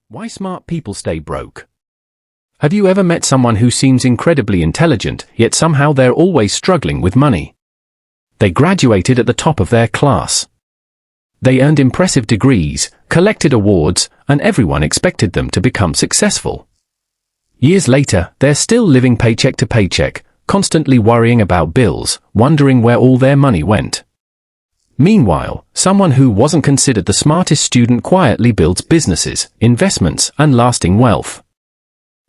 Why smart people stay broke. Have you ever met someone who seems incredibly intelligent, yet somehow they're always struggling with money? They graduated at the top of their class. They earned impressive degrees, collected awards, and everyone expected them to become successful. Years later, they're still living paycheck to paycheck, constantly worrying about bills, wondering where all their money went. Meanwhile, someone who wasn't considered the smartest student quietly builds businesses, investments, and lasting wealth.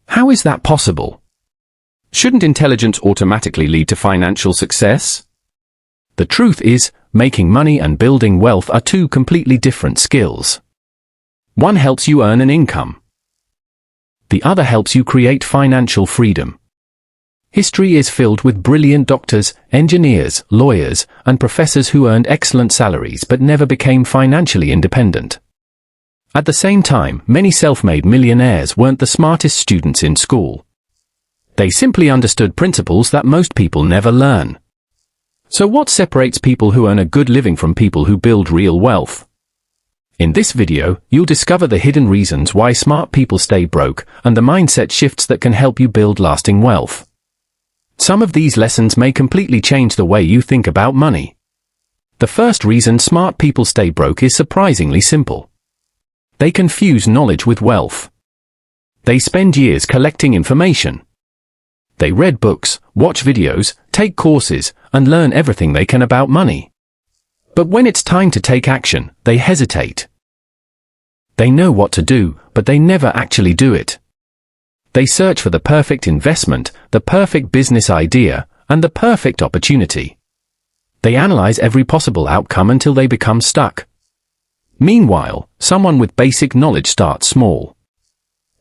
How is that possible? Shouldn't intelligence automatically lead to financial success? The truth is, making money and building wealth are two completely different skills. One helps you earn an income. The other helps you create financial freedom. History is filled with brilliant doctors, engineers, lawyers, and professors who earned excellent salaries but never became financially independent. At the same time, many self-made millionaires weren't the smartest students in school. They simply understood principles that most people never learn. So what separates people who earn a good living from people who build real wealth? In this video, you'll discover the hidden reasons why smart people stay broke and the mindset shifts that can help you build lasting wealth. Some of these lessons may completely change the way you think about money. The first reason smart people stay broke is surprisingly simple. They confuse knowledge with wealth. They spend years collecting information. They read books, watch videos, take courses, and learn everything they can about money. But when it's time to take action, they hesitate. They know what to do, but they never actually do it. They search for the perfect investment, the perfect business idea, and the perfect opportunity. They analyze every possible outcome until they become stuck. Meanwhile, someone with basic knowledge starts small.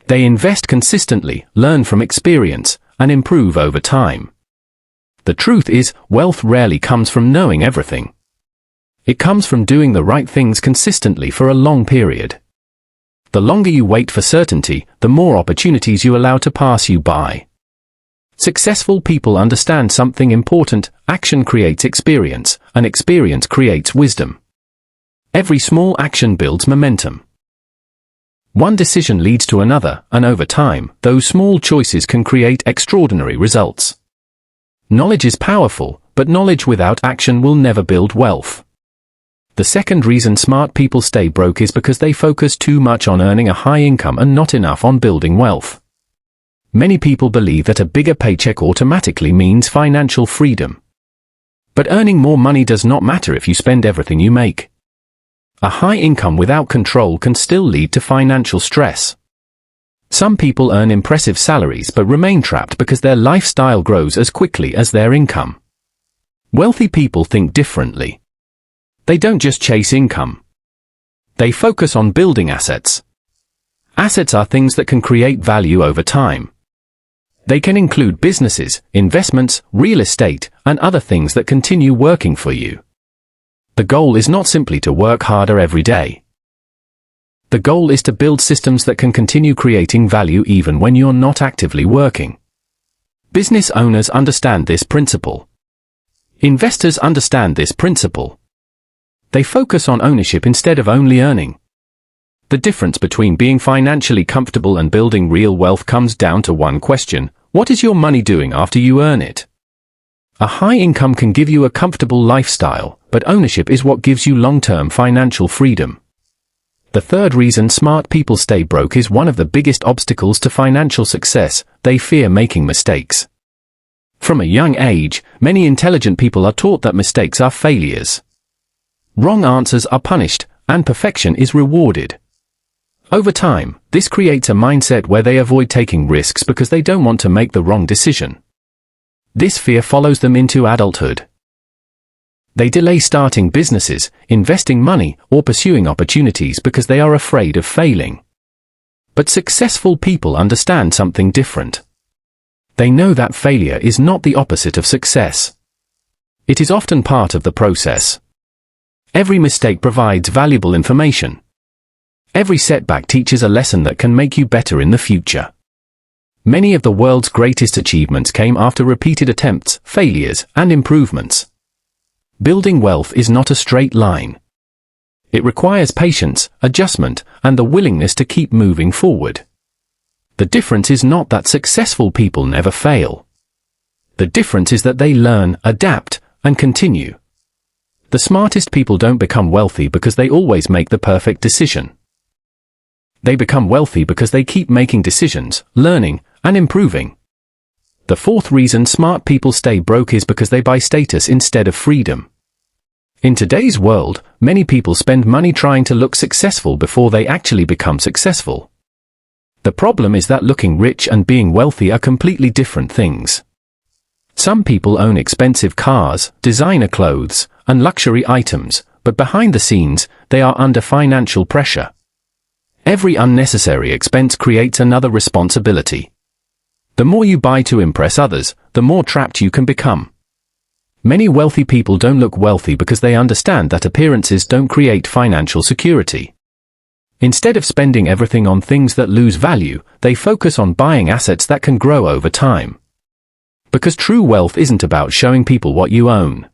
They invest consistently, learn from experience, and improve over time. The truth is, wealth rarely comes from knowing everything. It comes from doing the right things consistently for a long period. The longer you wait for certainty, the more opportunities you allow to pass you by. Successful people understand something important: action creates experience, and experience creates wisdom. Every small action builds momentum. One decision leads to another, and over time, those small choices can create extraordinary results. Knowledge is powerful, but knowledge without action will never build wealth. The second reason smart people stay broke is because they focus too much on earning a high income and not enough on building wealth. Many people believe that a bigger paycheck automatically means financial freedom. But earning more money does not matter if you spend everything you make. A high income without control can still lead to financial stress. Some people earn impressive salaries but remain trapped because their lifestyle grows as quickly as their income. Wealthy people think differently. They don't just chase income. They focus on building assets. Assets are things that can create value over time. They can include businesses, investments, real estate, and other things that continue working for you. The goal is not simply to work harder every day. The goal is to build systems that can continue creating value even when you're not actively working. Business owners understand this principle. Investors understand this principle. They focus on ownership instead of only earning. The difference between being financially comfortable and building real wealth comes down to one question: what is your money doing after you earn it? A high income can give you a comfortable lifestyle, but ownership is what gives you long-term financial freedom. The third reason smart people stay broke is one of the biggest obstacles to financial success: they fear making mistakes. From a young age, many intelligent people are taught that mistakes are failures. Wrong answers are punished, and perfection is rewarded. Over time, this creates a mindset where they avoid taking risks because they don't want to make the wrong decision. This fear follows them into adulthood. They delay starting businesses, investing money, or pursuing opportunities because they are afraid of failing. But successful people understand something different. They know that failure is not the opposite of success. It is often part of the process. Every mistake provides valuable information. Every setback teaches a lesson that can make you better in the future. Many of the world's greatest achievements came after repeated attempts, failures, and improvements. Building wealth is not a straight line. It requires patience, adjustment, and the willingness to keep moving forward. The difference is not that successful people never fail. The difference is that they learn, adapt, and continue. The smartest people don't become wealthy because they always make the perfect decision. They become wealthy because they keep making decisions, learning, and improving. The fourth reason smart people stay broke is because they buy status instead of freedom. In today's world, many people spend money trying to look successful before they actually become successful. The problem is that looking rich and being wealthy are completely different things. Some people own expensive cars, designer clothes, and luxury items, but behind the scenes, they are under financial pressure. Every unnecessary expense creates another responsibility. The more you buy to impress others, the more trapped you can become. Many wealthy people don't look wealthy because they understand that appearances don't create financial security. Instead of spending everything on things that lose value, they focus on buying assets that can grow over time. Because true wealth isn't about showing people what you own.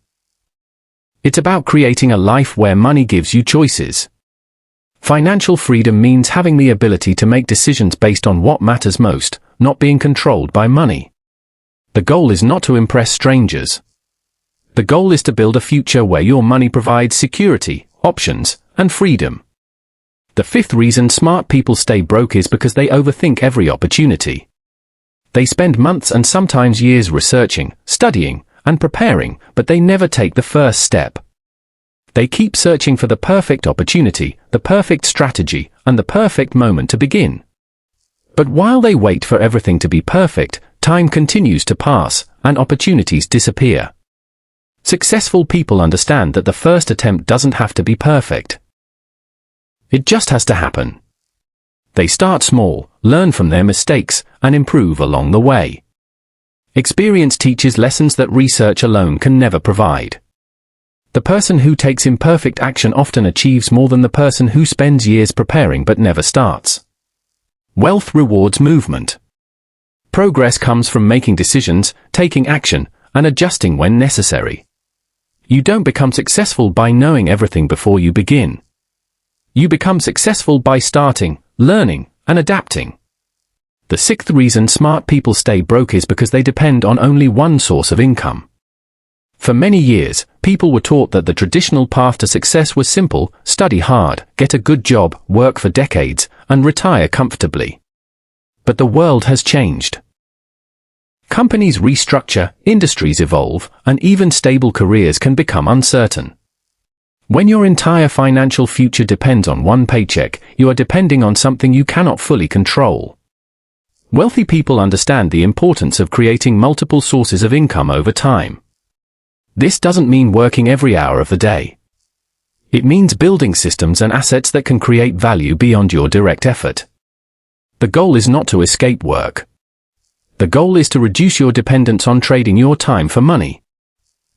It's about creating a life where money gives you choices. Financial freedom means having the ability to make decisions based on what matters most, not being controlled by money. The goal is not to impress strangers. The goal is to build a future where your money provides security, options, and freedom. The fifth reason smart people stay broke is because they overthink every opportunity. They spend months and sometimes years researching, studying, and preparing, but they never take the first step. They keep searching for the perfect opportunity, the perfect strategy, and the perfect moment to begin. But while they wait for everything to be perfect, time continues to pass, and opportunities disappear. Successful people understand that the first attempt doesn't have to be perfect. It just has to happen. They start small, learn from their mistakes, and improve along the way. Experience teaches lessons that research alone can never provide. The person who takes imperfect action often achieves more than the person who spends years preparing but never starts. Wealth rewards movement. Progress comes from making decisions, taking action, and adjusting when necessary. You don't become successful by knowing everything before you begin. You become successful by starting, learning, and adapting. The sixth reason smart people stay broke is because they depend on only one source of income. For many years, people were taught that the traditional path to success was simple: study hard, get a good job, work for decades, and retire comfortably. But the world has changed. Companies restructure, industries evolve, and even stable careers can become uncertain. When your entire financial future depends on one paycheck, you are depending on something you cannot fully control. Wealthy people understand the importance of creating multiple sources of income over time. This doesn't mean working every hour of the day. It means building systems and assets that can create value beyond your direct effort. The goal is not to escape work. The goal is to reduce your dependence on trading your time for money.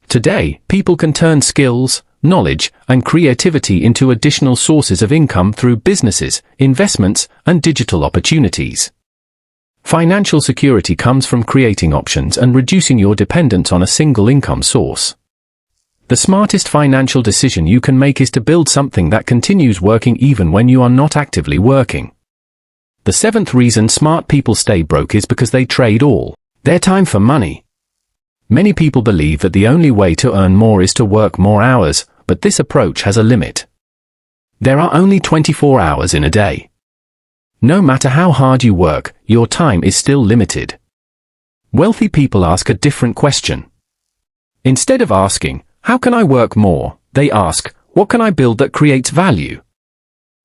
Today, people can turn skills, knowledge, and creativity into additional sources of income through businesses, investments, and digital opportunities. Financial security comes from creating options and reducing your dependence on a single income source. The smartest financial decision you can make is to build something that continues working even when you are not actively working. The seventh reason smart people stay broke is because they trade all their time for money. Many people believe that the only way to earn more is to work more hours, but this approach has a limit. There are only 24 hours in a day. No matter how hard you work, your time is still limited. Wealthy people ask a different question. Instead of asking, "How can I work more?" they ask, "What can I build that creates value?"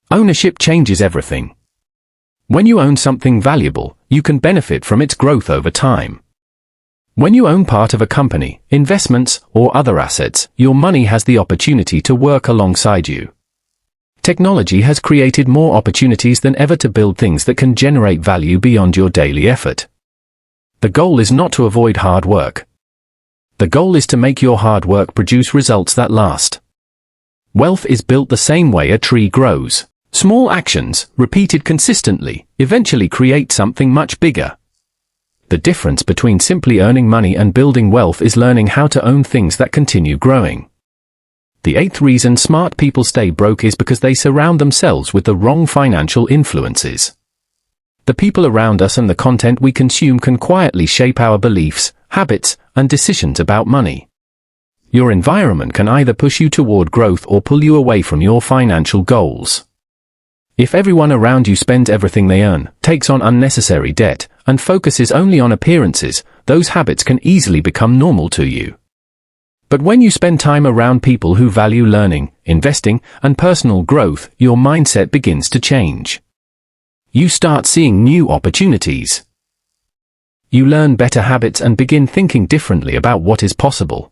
Ownership changes everything. When you own something valuable, you can benefit from its growth over time. When you own part of a company, investments, or other assets, your money has the opportunity to work alongside you. Technology has created more opportunities than ever to build things that can generate value beyond your daily effort. The goal is not to avoid hard work. The goal is to make your hard work produce results that last. Wealth is built the same way a tree grows. Small actions, repeated consistently, eventually create something much bigger. The difference between simply earning money and building wealth is learning how to own things that continue growing. The eighth reason smart people stay broke is because they surround themselves with the wrong financial influences. The people around us and the content we consume can quietly shape our beliefs, habits, and decisions about money. Your environment can either push you toward growth or pull you away from your financial goals. If everyone around you spends everything they earn, takes on unnecessary debt, and focuses only on appearances, those habits can easily become normal to you. But when you spend time around people who value learning, investing, and personal growth, your mindset begins to change. You start seeing new opportunities. You learn better habits and begin thinking differently about what is possible.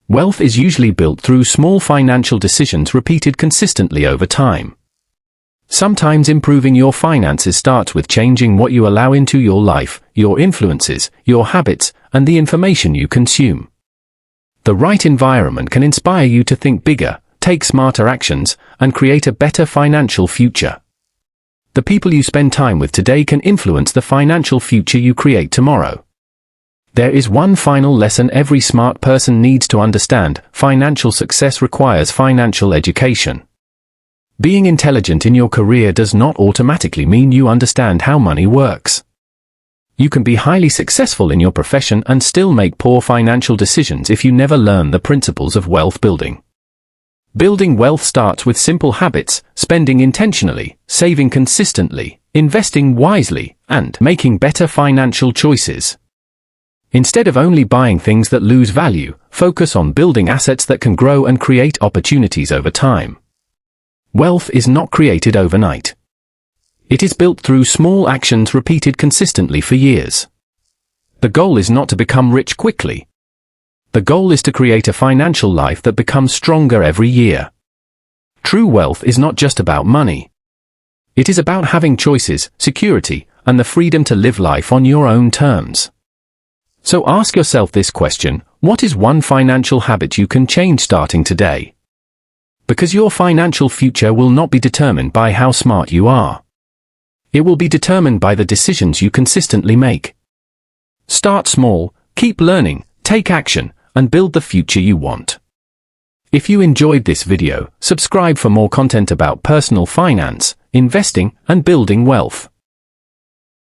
Wealth is usually built through small financial decisions repeated consistently over time. Sometimes improving your finances starts with changing what you allow into your life, your influences, your habits, and the information you consume. The right environment can inspire you to think bigger, take smarter actions, and create a better financial future. The people you spend time with today can influence the financial future you create tomorrow. There is one final lesson every smart person needs to understand: financial success requires financial education. Being intelligent in your career does not automatically mean you understand how money works. You can be highly successful in your profession and still make poor financial decisions if you never learn the principles of wealth building. Building wealth starts with simple habits: spending intentionally, saving consistently, investing wisely, and making better financial choices. Instead of only buying things that lose value, focus on building assets that can grow and create opportunities over time. Wealth is not created overnight. It is built through small actions repeated consistently for years. The goal is not to become rich quickly. The goal is to create a financial life that becomes stronger every year. True wealth is not just about money. It is about having choices, security, and the freedom to live life on your own terms. So ask yourself this question: what is one financial habit you can change starting today? Because your financial future will not be determined by how smart you are. It will be determined by the decisions you consistently make. Start small, keep learning, take action, and build the future you want. If you enjoyed this video, subscribe for more content about personal finance, investing, and building wealth.